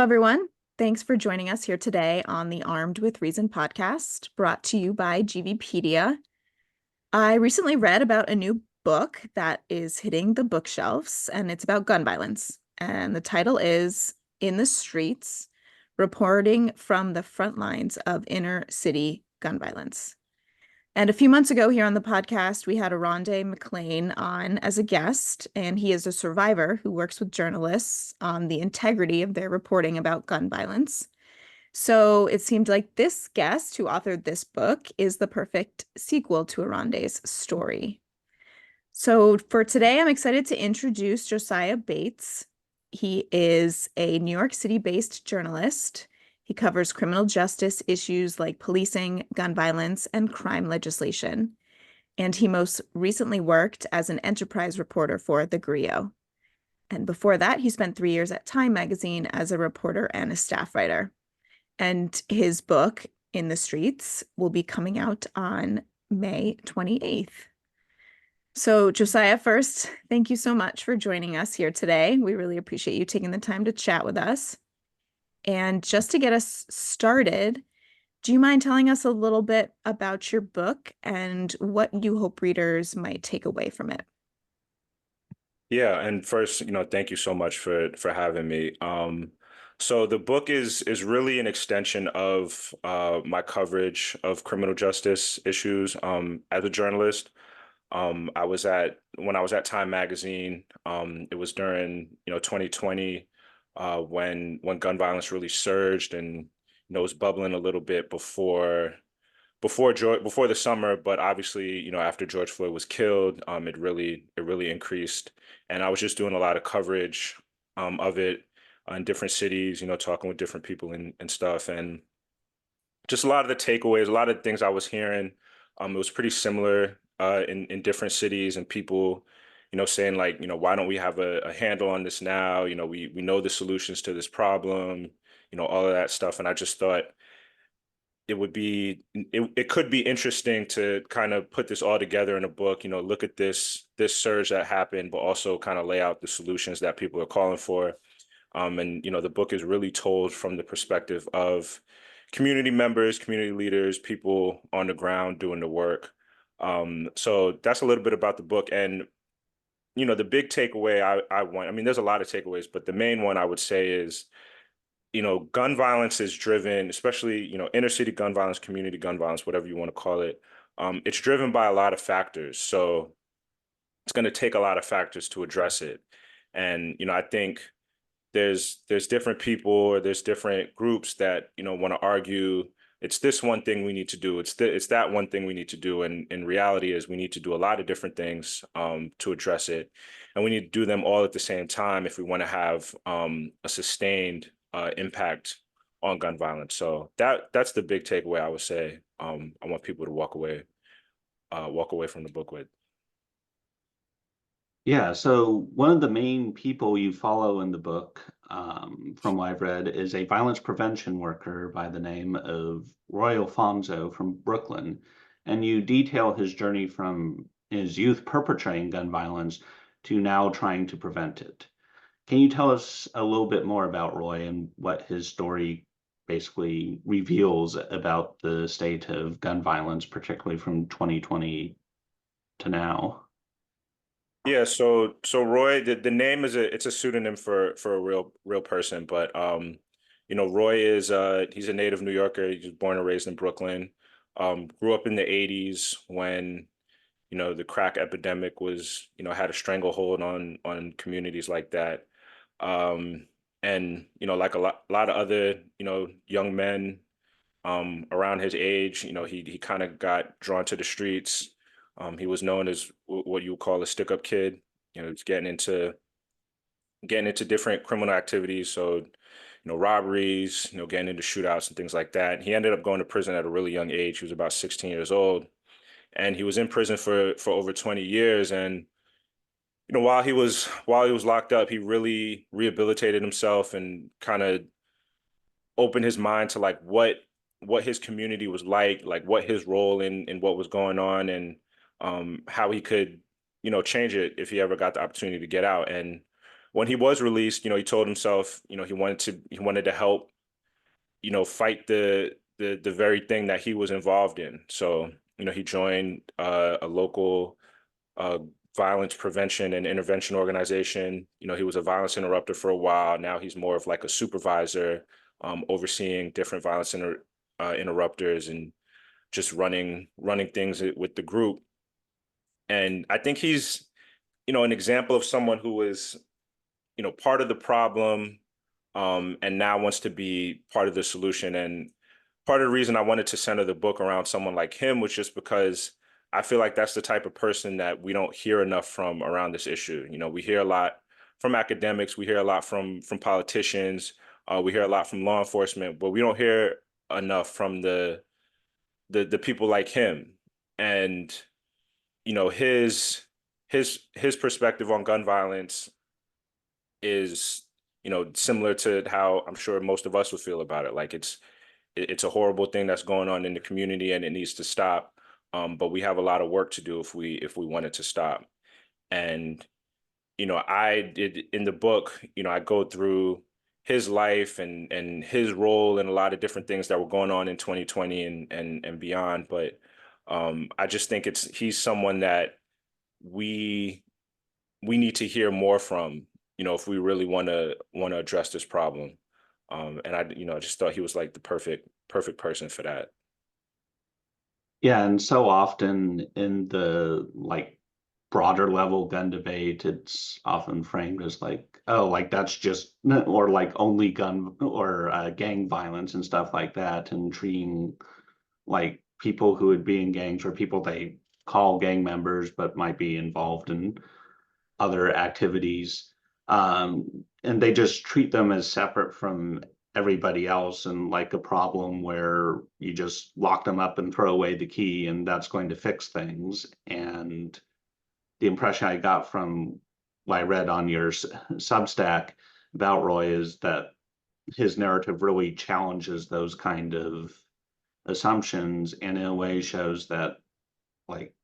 everyone. Thanks for joining us here today on the Armed with Reason podcast, brought to you by GVpedia. I recently read about a new book that is hitting the bookshelves, and it's about gun violence. And the title is In the Streets, Reporting from the Front Lines of Inner City Gun Violence. And a few months ago here on the podcast, we had Aronde McLean on as a guest, and he is a survivor who works with journalists on the integrity of their reporting about gun violence. So it seemed like this guest who authored this book is the perfect sequel to Aronde's story. So for today, I'm excited to introduce Josiah Bates. He is a New York City-based journalist. He covers criminal justice issues like policing, gun violence, and crime legislation. And he most recently worked as an enterprise reporter for The Grio. And before that, he spent 3 years at Time magazine as a reporter and a staff writer. And his book, In the Streets, will be coming out on May 28th. So, Josiah, first, thank you so much for joining us here today. We really appreciate you taking the time to chat with us. And just to get us started, do you mind telling us a little bit about your book and what you hope readers might take away from it? Yeah, and first, thank you so much for having me. So the book is really an extension of my coverage of criminal justice issues as a journalist. I was at when I was at Time Magazine. It was during 2020 when gun violence really surged and it was bubbling a little bit before the summer, but obviously, after George Floyd was killed, it really increased. And I was just doing a lot of coverage of it in different cities, talking with different people and stuff. And just a lot of the takeaways, a lot of things I was hearing, it was pretty similar in different cities and people, saying like, why don't we have a handle on this now? We know the solutions to this problem, all of that stuff. And I just thought it could be interesting to kind of put this all together in a book, look at this surge that happened, but also kind of lay out the solutions that people are calling for. And the book is really told from the perspective of community members, community leaders, people on the ground doing the work. So that's a little bit about the book. And the big takeaway I want, I mean, there's a lot of takeaways, but the main one I would say is gun violence is driven, especially, inner city gun violence, community gun violence, whatever you want to call it. It's driven by a lot of factors. So it's going to take a lot of factors to address it. And, I think there's different people or there's different groups that, want to argue it's this one thing we need to do. It's that one thing we need to do. And in reality is we need to do a lot of different things to address it. And we need to do them all at the same time if we want to have a sustained impact on gun violence. So that's the big takeaway I would say. I want people to walk away from the book with. Yeah, so one of the main people you follow in the book, from what I've read, is a violence prevention worker by the name of Roy Alfonso from Brooklyn. And you detail his journey from his youth perpetrating gun violence to now trying to prevent it. Can you tell us a little bit more about Roy and what his story basically reveals about the state of gun violence, particularly from 2020 to now? Yeah, so Roy, the name it's a pseudonym for a real person, but Roy is he's a native New Yorker. He was born and raised in Brooklyn. Grew up in the 80s when, the crack epidemic was, had a stranglehold on communities like that. And like a lot of other, young men around his age, he kind of got drawn to the streets. He was known as what you would call a stick-up kid. He's getting into different criminal activities. So, robberies, getting into shootouts and things like that. He ended up going to prison at a really young age. He was about 16 years old, and he was in prison for over 20 years. And while he was locked up, he really rehabilitated himself and kind of opened his mind to like what his community was like what his role in what was going on, and how he could change it if he ever got the opportunity to get out. And when he was released, he told himself, he wanted to help, fight the very thing that he was involved in. So, he joined a local uh, violence prevention and intervention organization. He was a violence interrupter for a while. Now he's more of like a supervisor, overseeing different interrupters and just running things with the group. And I think he's, an example of someone who is, part of the problem, and now wants to be part of the solution. And part of the reason I wanted to center the book around someone like him was just because I feel like that's the type of person that we don't hear enough from around this issue. We hear a lot from academics, we hear a lot from politicians, we hear a lot from law enforcement, but we don't hear enough from the people like him. And his perspective on gun violence is, similar to how I'm sure most of us would feel about it. Like it's a horrible thing that's going on in the community and it needs to stop. But we have a lot of work to do if we want it to stop. And, I did in the book, I go through his life and his role in a lot of different things that were going on in 2020 and beyond. But I just think he's someone that we need to hear more from, if we really want to address this problem. And I just thought he was like the perfect person for that. Yeah, and so often in the like broader level gun debate, it's often framed as like, oh, like that's just, or like only gun or gang violence and stuff like that, and treating like people who would be in gangs or people they call gang members but might be involved in other activities. And they just treat them as separate from everybody else and like a problem where you just lock them up and throw away the key and that's going to fix things. And the impression I got from what I read on your Substack about Roy is that his narrative really challenges those kind of assumptions and in a way shows that like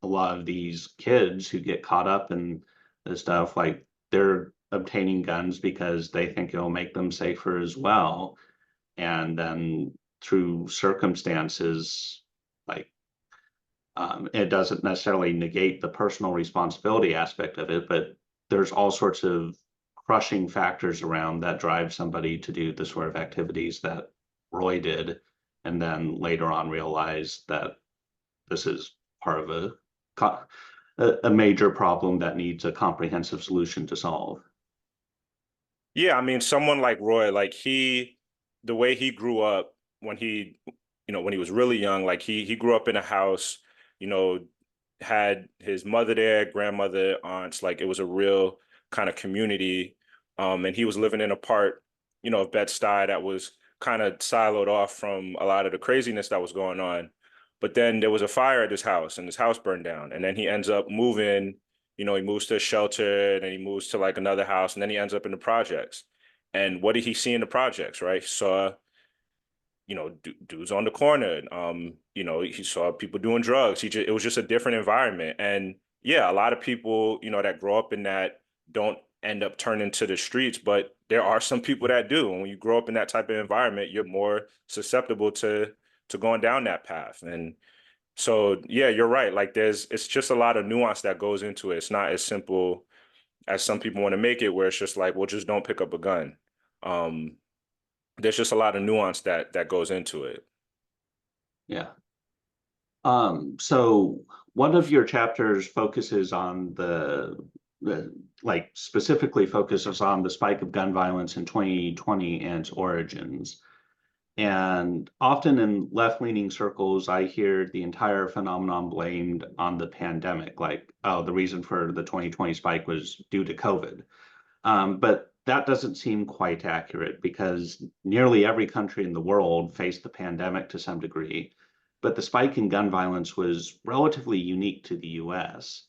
a lot of these kids who get caught up in this stuff, like they're obtaining guns because they think it'll make them safer as well. And then through circumstances, like it doesn't necessarily negate the personal responsibility aspect of it, but there's all sorts of crushing factors around that drive somebody to do the sort of activities that Roy did, and then later on realize that this is part of a major problem that needs a comprehensive solution to solve. Yeah, I mean, someone like Roy, like the way he grew up when when he was really young, like he grew up in a house, you know, had his mother there, grandmother, aunts, like it was a real kind of community. And he was living in a part, of Bed-Stuy that was kind of siloed off from a lot of the craziness that was going on. But then there was a fire at his house and his house burned down. And then he ends up moving, he moves to a shelter and then he moves to like another house and then he ends up in the projects. And what did he see in the projects, right? He saw, dudes on the corner. He saw people doing drugs. It was just a different environment. And yeah, a lot of people, that grow up in that don't end up turning to the streets, but there are some people that do. And when you grow up in that type of environment, you're more susceptible to going down that path. And so, yeah, you're right. Like it's just a lot of nuance that goes into it. It's not as simple as some people want to make it, where it's just like, well, just don't pick up a gun. Um, there's just a lot of nuance that goes into it. Yeah. So one of your chapters focuses on the like specifically focuses on the spike of gun violence in 2020 and its origins. And often in left-leaning circles, I hear the entire phenomenon blamed on the pandemic, like, oh, the reason for the 2020 spike was due to COVID. But that doesn't seem quite accurate because nearly every country in the world faced the pandemic to some degree. But the spike in gun violence was relatively unique to the US.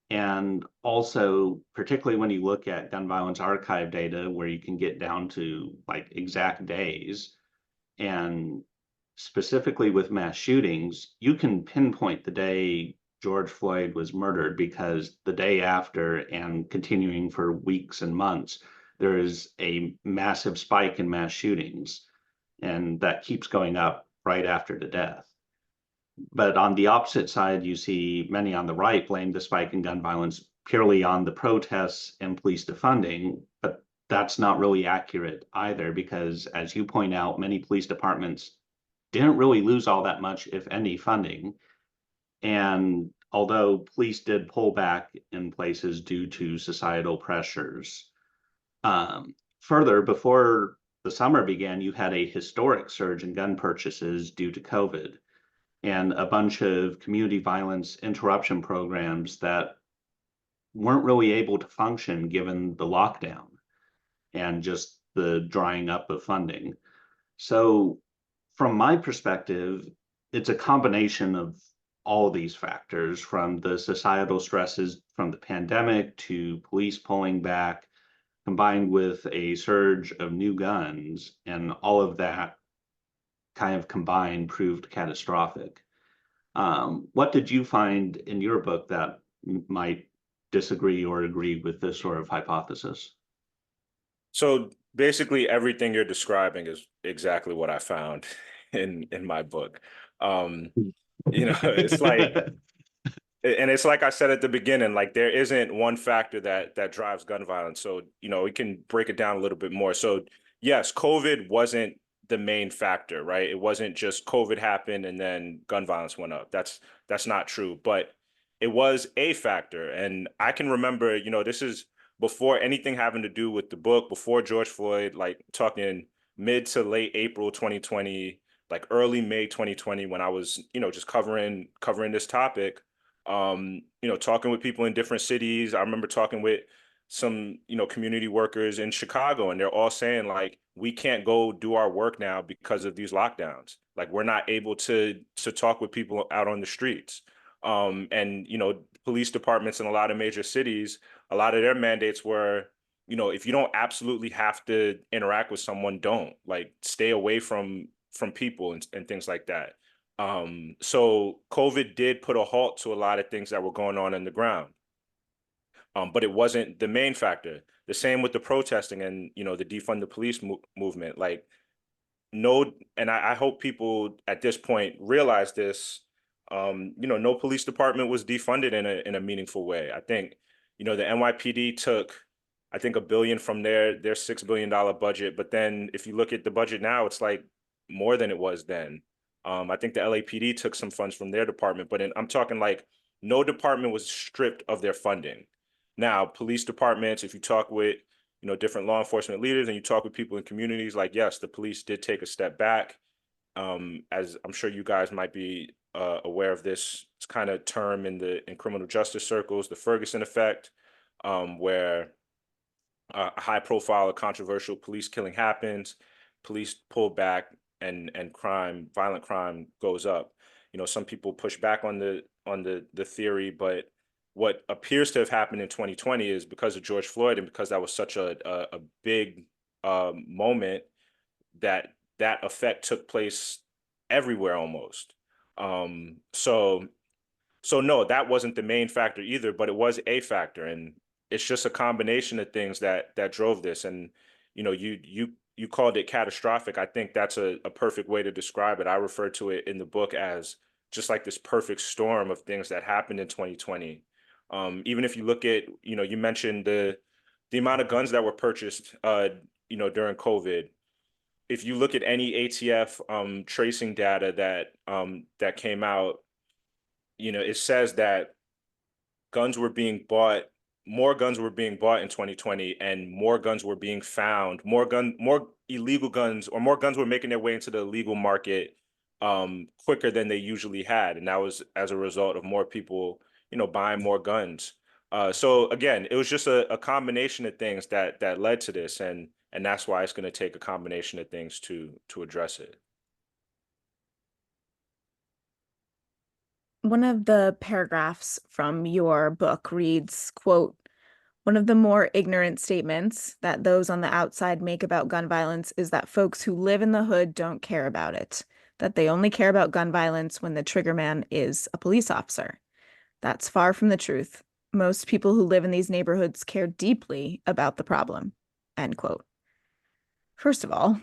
And also, particularly when you look at gun violence archive data, where you can get down to like exact days, and specifically with mass shootings, you can pinpoint the day George Floyd was murdered, because the day after and continuing for weeks and months, there is a massive spike in mass shootings, and that keeps going up right after the death. But on the opposite side, you see many on the right blame the spike in gun violence purely on the protests and police defunding, but that's not really accurate either, because as you point out, many police departments didn't really lose all that much, if any, funding. And although police did pull back in places due to societal pressures, further, before the summer began, you had a historic surge in gun purchases due to COVID and a bunch of community violence interruption programs that weren't really able to function given the lockdown and just the drying up of funding. So from my perspective, it's a combination of all of these factors, from the societal stresses from the pandemic to police pulling back, combined with a surge of new guns, and all of that kind of combined proved catastrophic. What did you find in your book that might disagree or agree with this sort of hypothesis? So basically everything you're describing is exactly what I found in my book. It's like, and it's like I said at the beginning, like there isn't one factor that drives gun violence. So, we can break it down a little bit more. So yes, COVID wasn't the main factor, right? It wasn't just COVID happened and then gun violence went up. That's not true, but it was a factor. And I can remember, this is before anything having to do with the book, before George Floyd, like talking mid to late April 2020, like early May 2020, when I was, just covering this topic, talking with people in different cities. I remember talking with some, community workers in Chicago, and they're all saying like, we can't go do our work now because of these lockdowns. Like we're not able to talk with people out on the streets. And police departments in a lot of major cities, a lot of their mandates were, if you don't absolutely have to interact with someone, don't, like, stay away from people and things like that. So COVID did put a halt to a lot of things that were going on in the ground. But it wasn't the main factor. The same with the protesting and, the defund the police movement. Like, no, and I hope people at this point realize this. No police department was defunded in a meaningful way. I think, the NYPD took, I think, $1 billion from their $6 billion budget. But then if you look at the budget now, it's like more than it was then. I think the LAPD took some funds from their department, but I'm talking like no department was stripped of their funding. Now, police departments, if you talk with, different law enforcement leaders and you talk with people in communities, like, yes, the police did take a step back. As I'm sure you guys might be aware of this kind of term in criminal justice circles, the Ferguson effect, where a high profile or controversial police killing happens, police pull back, and violent crime goes up. Some people push back on the theory, but what appears to have happened in 2020 is because of George Floyd, and because that was such a big moment, that effect took place everywhere almost. So no, that wasn't the main factor either, but it was a factor, and it's just a combination of things that drove this. And you called it catastrophic. I think that's a perfect way to describe it. I refer to it in the book as just like this perfect storm of things that happened in 2020. Even if you look at, you mentioned the amount of guns that were purchased, during COVID. If you look at any ATF tracing data that came out, it says that more guns were being bought in 2020, and more guns were being found, more illegal guns, or more guns were making their way into the legal market quicker than they usually had. And that was as a result of more people, buying more guns. So again, it was just a combination of things that led to this, and that's why it's going to take a combination of things to address it. One of the paragraphs from your book reads, quote, "One of the more ignorant statements that those on the outside make about gun violence is that folks who live in the hood don't care about it, that they only care about gun violence when the trigger man is a police officer. That's far from the truth. Most people who live in these neighborhoods care deeply about the problem. End quote. First of all,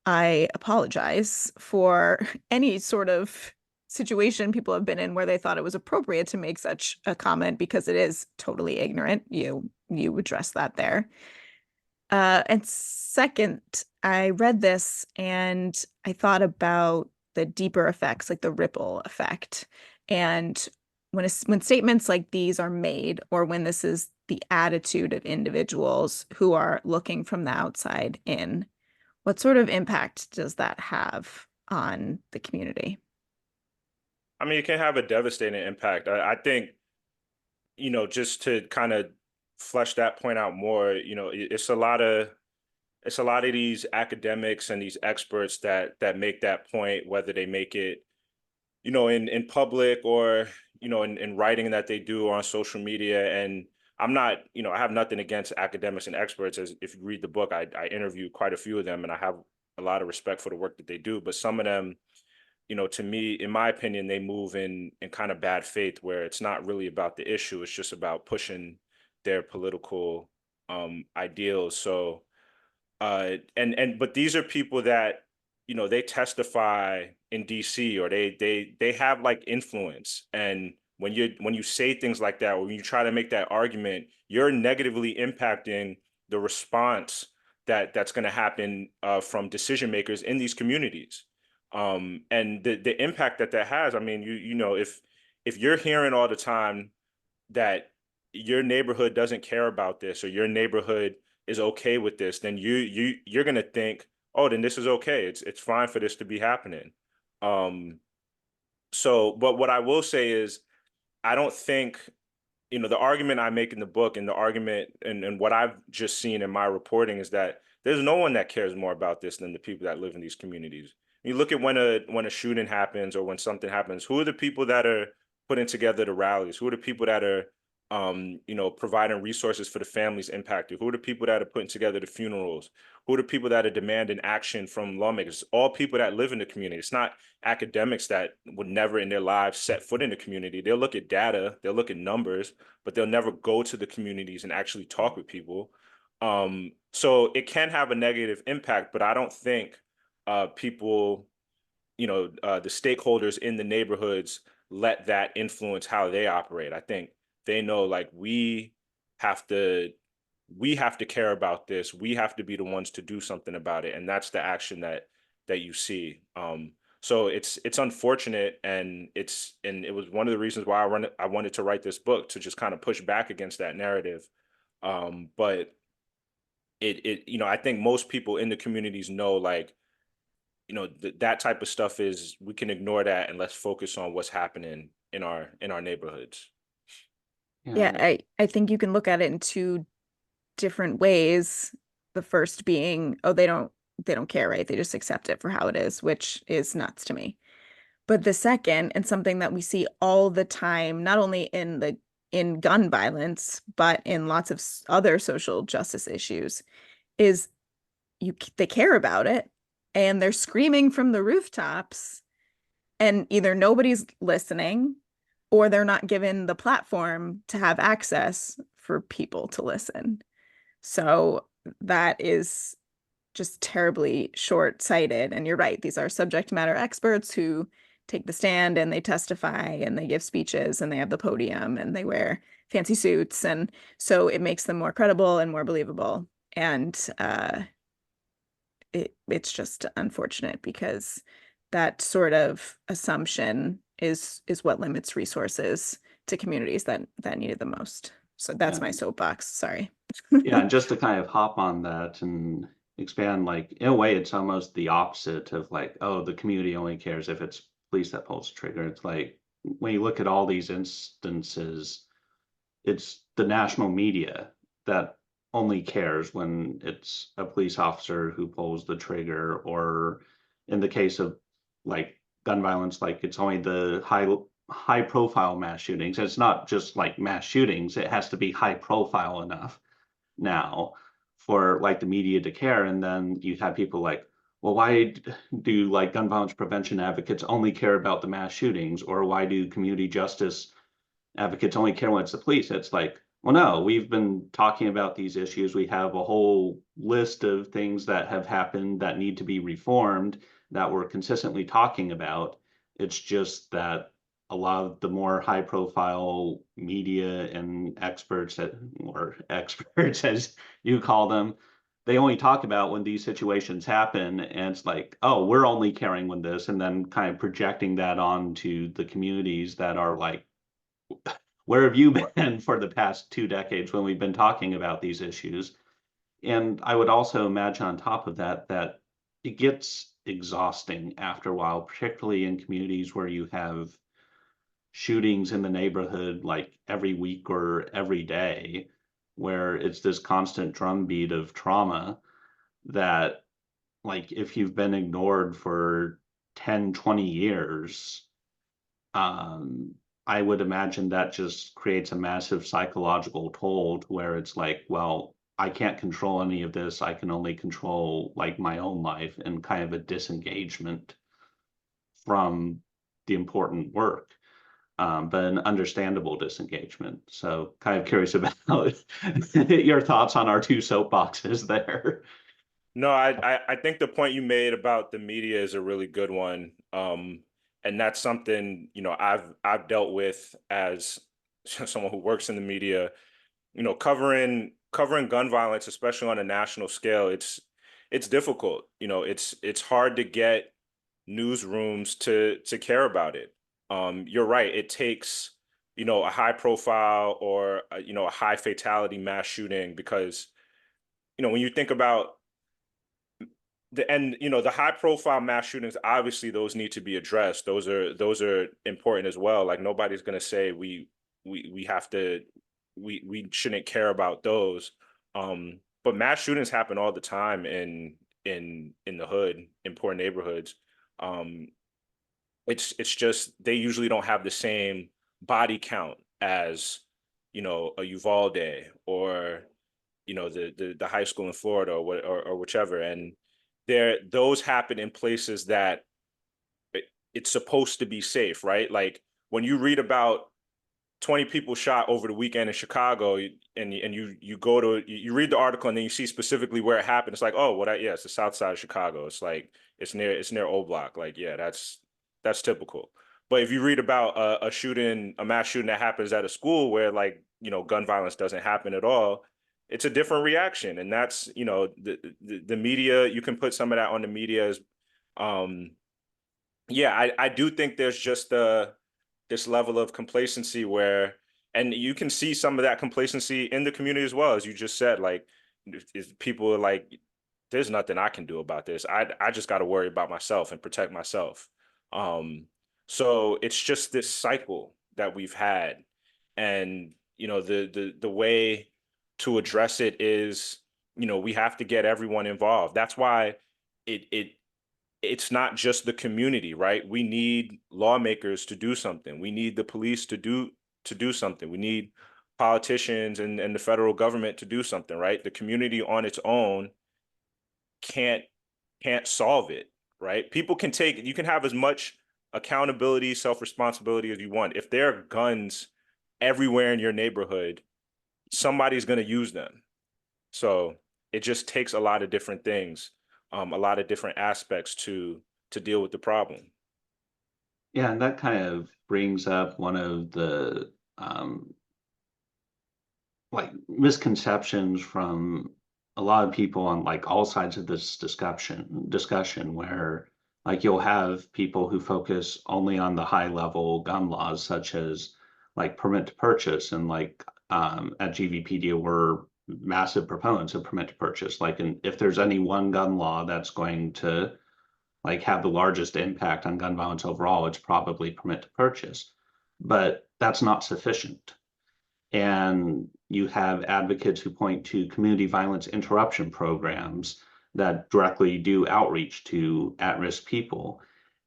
I apologize for any sort of situation people have been in where they thought it was appropriate to make such a comment because it is totally ignorant. You address that there. And second, I read this and I thought about the deeper effects, like the ripple effect. And when statements like these are made, or when this is the attitude of individuals who are looking from the outside in, what sort of impact does that have on the community? I mean, it can have a devastating impact. I think, just to kind of flesh that point out more, it's a lot of these academics and these experts that make that point, whether they make it, in public or, in writing that they do on social media. And I'm not, I have nothing against academics and experts. As if you read the book, I interview quite a few of them, and I have a lot of respect for the work that they do. But some of them, to me, in my opinion, they move in kind of bad faith, where it's not really about the issue. It's just about pushing their political ideals. So but these are people that, they testify in DC, or they have like influence. And when you say things like that, or when you try to make that argument, you're negatively impacting the response that's going to happen from decision makers in these communities. And the impact that has, I mean, if you're hearing all the time that your neighborhood doesn't care about this, or your neighborhood is okay with this, then you're gonna think, oh, then this is okay. It's fine for this to be happening. Um, but what I will say is, I don't think, the argument I make in the book, and the argument and what I've just seen in my reporting, is that there's no one that cares more about this than the people that live in these communities. You look at when a shooting happens, or when something happens, who are the people that are putting together the rallies? Who are the people that are providing resources for the families impacted? Who are the people that are putting together the funerals? Who are the people that are demanding action from lawmakers? All people that live in the community. It's not academics that would never in their lives set foot in the community. They'll look at data, they'll look at numbers, but they'll never go to the communities and actually talk with people. So it can have a negative impact, but I don't think people, the stakeholders in the neighborhoods, let that influence how they operate. I think they know, like, we have to care about this. We have to be the ones to do something about it, and that's the action that you see. So it's unfortunate, and it was one of the reasons why I wanted to write this book, to just kind of push back against that narrative. But I think most people in the communities know, like, that type of stuff is, we can ignore that, and let's focus on what's happening in our neighborhoods. Yeah, I think you can look at it in two different ways. The first being, oh, they don't care, right? They just accept it for how it is, which is nuts to me. But the second, and something that we see all the time, not only in gun violence, but in lots of other social justice issues, is they care about it, and they're screaming from the rooftops, and either nobody's listening, or they're not given the platform to have access for people to listen. So that is just terribly short-sighted. And you're right, these are subject matter experts who take the stand, and they testify, and they give speeches, and they have the podium, and they wear fancy suits. And so it makes them more credible and more believable. And it's just unfortunate, because that sort of assumption is what limits resources to communities that need it the most. So that's my soapbox. Sorry. Yeah, and just to kind of hop on that and expand, like, in a way, it's almost the opposite of, like, oh, the community only cares if it's police that pulls the trigger. It's like, when you look at all these instances, it's the national media that only cares when it's a police officer who pulls the trigger, or in the case of, like, gun violence, like, it's only the high profile mass shootings. It's not just like mass shootings, it has to be high profile enough now for, like, the media to care. And then you have people like, well, why do, like, gun violence prevention advocates only care about the mass shootings, or why do community justice advocates only care when it's the police. It's like, well, no, we've been talking about these issues. We have a whole list of things that have happened that need to be reformed that we're consistently talking about. It's just that a lot of the more high profile media and experts or experts as you call them, they only talk about when these situations happen. And it's like, oh, we're only caring when this, and then kind of projecting that onto the communities that are like, where have you been for the past 2 decades when we've been talking about these issues? And I would also imagine on top of that, that it gets exhausting after a while, particularly in communities where you have shootings in the neighborhood like every week or every day, where it's this constant drumbeat of trauma that, like, if you've been ignored for 10, 20 years, I would imagine that just creates a massive psychological toll to where it's like, well, I can't control any of this. I can only control like my own life, and kind of a disengagement from the important work, but an understandable disengagement. So kind of curious about your thoughts on our two soapboxes there. No, I think the point you made about the media is a really good one. And that's something, I've dealt with as someone who works in the media, covering gun violence, especially on a national scale. It's difficult. It's hard to get newsrooms to care about it. You're right. It takes, a high profile or a high fatality mass shooting, because, when you think about the high profile mass shootings, obviously those need to be addressed. Those are important as well. Like, nobody's going to say we have to, we shouldn't care about those. But mass shootings happen all the time in the hood, in poor neighborhoods. um it's just they usually don't have the same body count as, a Uvalde, or the high school in Florida, or whichever. And those happen in places that it's supposed to be safe, right? Like, when you read about 20 people shot over the weekend in Chicago, and you go to you read the article, and then you see specifically where it happened. It's like, oh, well, yeah, it's the south side of Chicago. It's like it's near O Block. Like, yeah, that's typical. But if you read about a mass shooting that happens at a school where, like, gun violence doesn't happen at all, it's a different reaction. And that's, the media. You can put some of that on the media as, um, yeah, I do think there's just this level of complacency where, and you can see some of that complacency in the community as well, as you just said. Like, if people are like, there's nothing I can do about this. I just got to worry about myself and protect myself. Um, so it's just this cycle that we've had. And, the way to address it is, we have to get everyone involved. That's why it it's not just the community, right? We need lawmakers to do something. We need the police to do something. We need politicians and the federal government to do something, right? The community on its own can't can't solve it, right? You can have as much accountability, self-responsibility as you want. If there are guns everywhere in your neighborhood, somebody's going to use them. So it just takes a lot of different things, a lot of different aspects to deal with the problem. Yeah, and that kind of brings up one of the like misconceptions from a lot of people on like all sides of this discussion, where like you'll have people who focus only on the high level gun laws, such as like permit to purchase. And like at GVpedia, we're massive proponents of permit to purchase. Like, and if there's any one gun law that's going to like have the largest impact on gun violence overall, it's probably permit to purchase. But that's not sufficient. And you have advocates who point to community violence interruption programs that directly do outreach to at-risk people.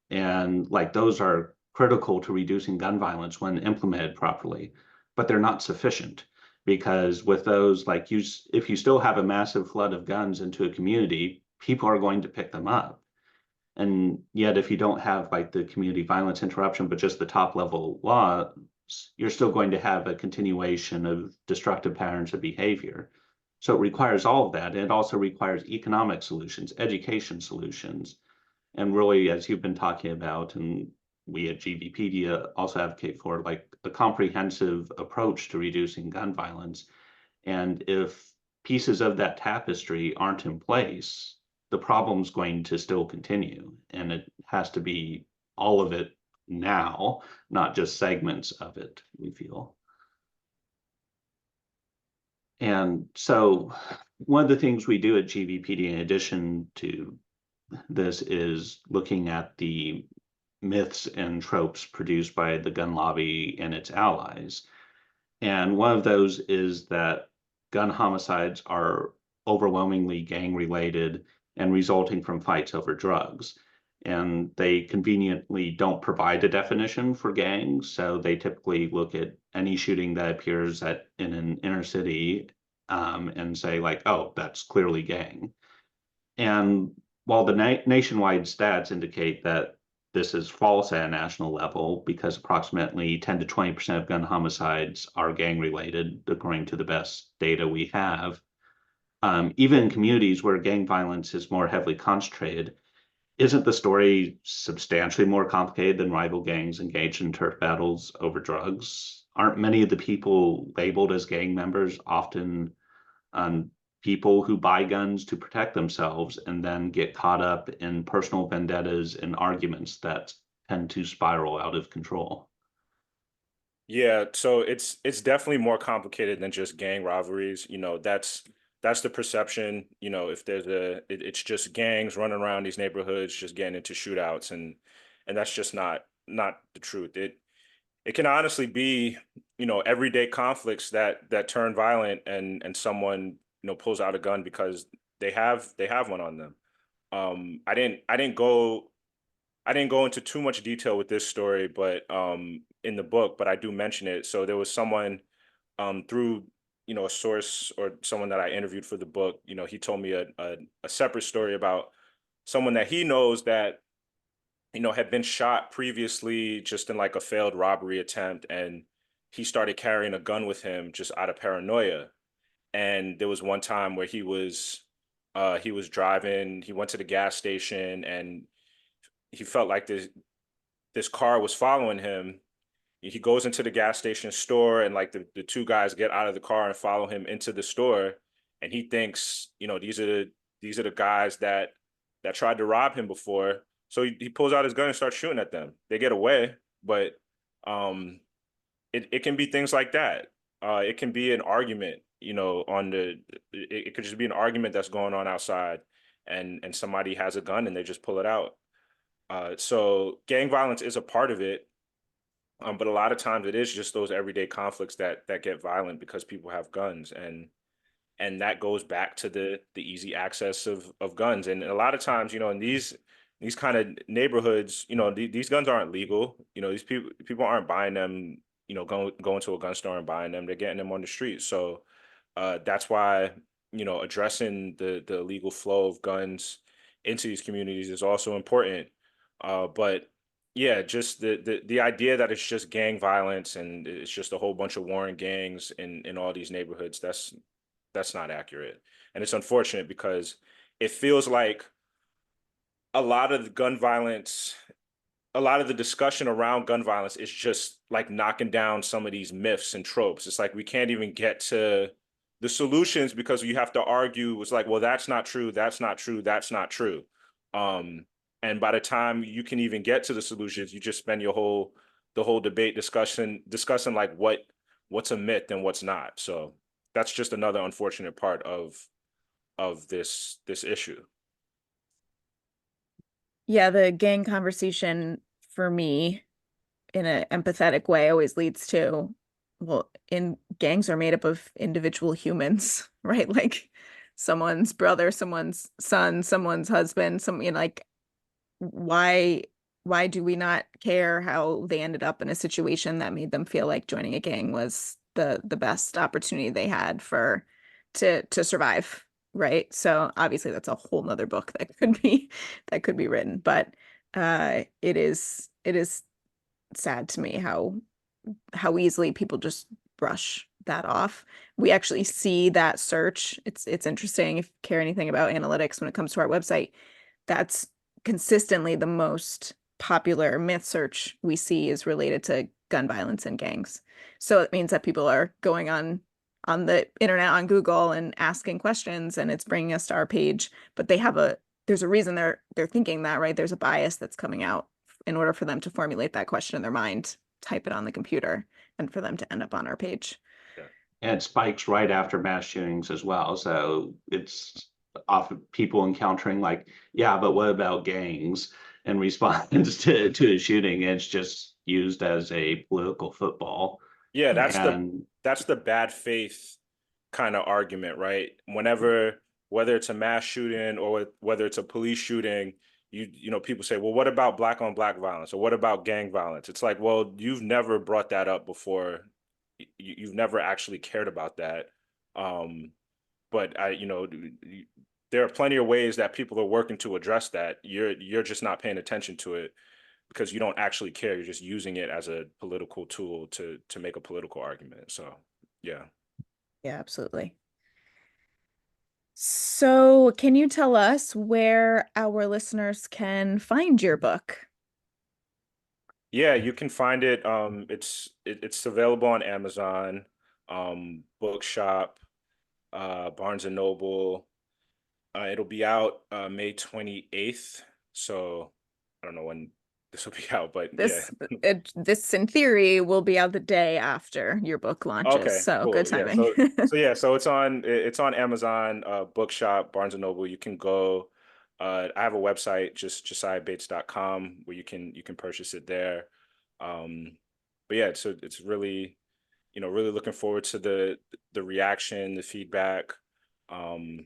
And like those are critical to reducing gun violence when implemented properly, but they're not sufficient, because with those, like, if you still have a massive flood of guns into a community, people are going to pick them up. And yet, if you don't have like the community violence interruption, but just the top level laws stops. You're still going to have a continuation of destructive patterns of behavior. So it requires all of that. It also requires economic solutions, education solutions, and really, as you've been talking about, and we at GVpedia also advocate for, like a comprehensive approach to reducing gun violence. And if pieces of that tapestry aren't in place, the problem's going to still continue. And it has to be all of it now, not just segments of it, we feel. And so one of the things we do at GVPD, in addition to this, is looking at the myths and tropes produced by the gun lobby and its allies. And one of those is that gun homicides are overwhelmingly gang related and resulting from fights over drugs. And they conveniently don't provide a definition for gangs. So they typically look at any shooting that appears in an inner city and say, like, oh, that's clearly gang. And while the nationwide stats indicate that this is false at a national level, because approximately 10 to 20% of gun homicides are gang related, according to the best data we have, even in communities where gang violence is more heavily concentrated, isn't the story substantially more complicated than rival gangs engaged in turf battles over drugs? Aren't many of the people labeled as gang members often people who buy guns to protect themselves and then get caught up in personal vendettas and arguments that tend to spiral out of control? Yeah, so it's definitely more complicated than just gang rivalries. That's the perception. If it's just gangs running around these neighborhoods, just getting into shootouts, and that's just not the truth. It can honestly be, everyday conflicts that turn violent, and someone, pulls out a gun because they have one on them. I didn't go into too much detail with this story, but in the book, but I do mention it. So there was someone through a source or someone that I interviewed for the book. He told me a separate story about someone that he knows that had been shot previously just in like a failed robbery attempt, and he started carrying a gun with him just out of paranoia. And there was one time where he was driving, he went to the gas station, and he felt like this car was following him. He goes into the gas station store, and like the two guys get out of the car and follow him into the store. And he thinks, these are the guys that tried to rob him before. So he pulls out his gun and starts shooting at them. They get away, but it can be things like that. It can be an argument, it could just be an argument that's going on outside, and somebody has a gun and they just pull it out. So gang violence is a part of it, but a lot of times it is just those everyday conflicts that get violent because people have guns, and that goes back to the easy access of guns. And a lot of times, in these kind of neighborhoods, these guns aren't legal. These people aren't buying them. Going to a gun store and buying them. They're getting them on the street. So that's why addressing the illegal flow of guns into these communities is also important. But yeah, just the idea that it's just gang violence and it's just a whole bunch of warring gangs in all these neighborhoods, that's not accurate. And it's unfortunate because it feels like a lot of the gun violence, a lot of the discussion around gun violence is just like knocking down some of these myths and tropes. It's like we can't even get to the solutions because you have to argue. It's like, well, that's not true. That's not true. That's not true. And by the time you can even get to the solutions, you just spend the whole debate discussion discussing like what's a myth and what's not. So that's just another unfortunate part of this issue. Yeah, the gang conversation for me in an empathetic way always leads to, well, in gangs are made up of individual humans, right? Like someone's brother, someone's son, someone's husband, like why do we not care how they ended up in a situation that made them feel like joining a gang was the best opportunity they had to survive, right? So obviously that's a whole nother book that could be written, but it is sad to me how how easily people just brush that off. We actually see that search. It's interesting if you care anything about analytics when it comes to our website. That's consistently the most popular myth search we see is related to gun violence and gangs. So it means that people are going on the internet, on Google, and asking questions, and it's bringing us to our page. But there's a reason they're thinking that, right? There's a bias that's coming out in order for them to formulate that question in their mind, type it on the computer, and for them to end up on our page. And it spikes right after mass shootings as well. So it's often people encountering like, yeah, but what about gangs? In response to a shooting, it's just used as a political football. Yeah, And that's the bad faith kind of argument, right? Whether it's a mass shooting or whether it's a police shooting, you know, people say, well, what about black on black violence, or what about gang violence? It's like, well, you've never brought that up before. You've never actually cared about that. But there are plenty of ways that people are working to address that. You're just not paying attention to it because you don't actually care. You're just using it as a political tool to make a political argument. So yeah. Yeah, absolutely. So, can you tell us where our listeners can find your book? Yeah, you can find it. It's available on Amazon, Bookshop, Barnes and Noble. It'll be out May 28th. So I don't know when this will be out, but yeah. This in theory will be out the day after your book launches. Okay, So good cool. Yeah. timing. So it's on Amazon, Bookshop, Barnes and Noble. You can go. I have a website, just josiahbates.com, where you can purchase it there. But yeah, so it's really, really looking forward to the reaction, the feedback. And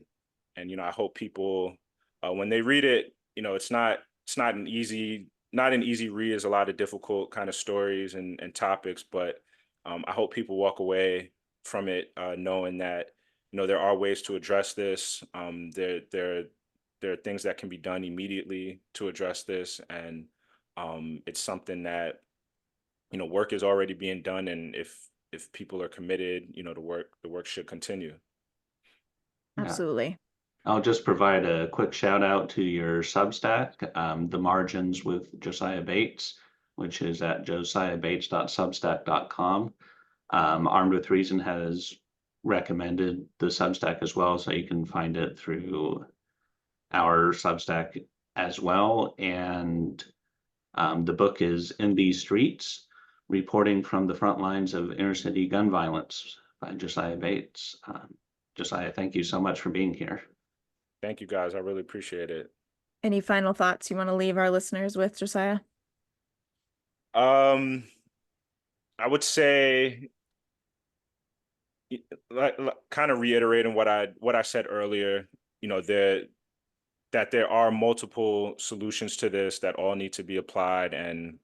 I hope people when they read it, it's not an easy read. There's a lot of difficult kind of stories and topics, but I hope people walk away from it knowing that there are ways to address this. There are things that can be done immediately to address this, and it's something that work is already being done, and if people are committed, the work should continue. yeah, Absolutely. I'll just provide a quick shout out to your Substack, The Margins with Josiah Bates, which is at josiahbates.substack.com. Armed with Reason has recommended the Substack as well, so you can find it through our Substack as well. And the book is In These Streets, Reporting from the Front Lines of Inner City Gun Violence by Josiah Bates. Josiah, thank you so much for being here. Thank you, guys. I really appreciate it. Any final thoughts you want to leave our listeners with, Josiah? I would say, like kind of reiterating what I said earlier, that there are multiple solutions to this that all need to be applied, and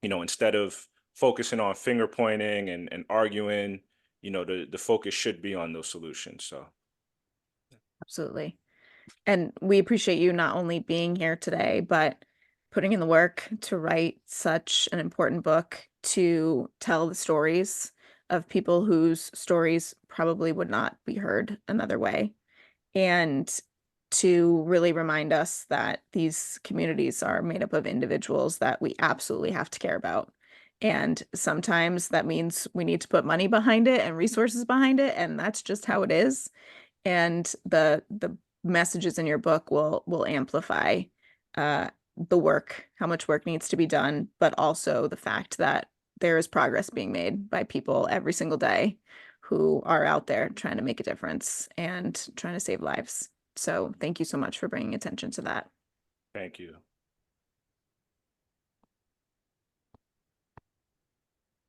instead of focusing on finger pointing and arguing, the focus should be on those solutions. So Absolutely. And we appreciate you not only being here today, but putting in the work to write such an important book, to tell the stories of people whose stories probably would not be heard another way, and to really remind us that these communities are made up of individuals that we absolutely have to care about. And sometimes that means we need to put money behind it and resources behind it, and that's just how it is. And the messages in your book will amplify the work, how much work needs to be done, but also the fact that there is progress being made by people every single day who are out there trying to make a difference and trying to save lives. So thank you so much for bringing attention to that. thank you.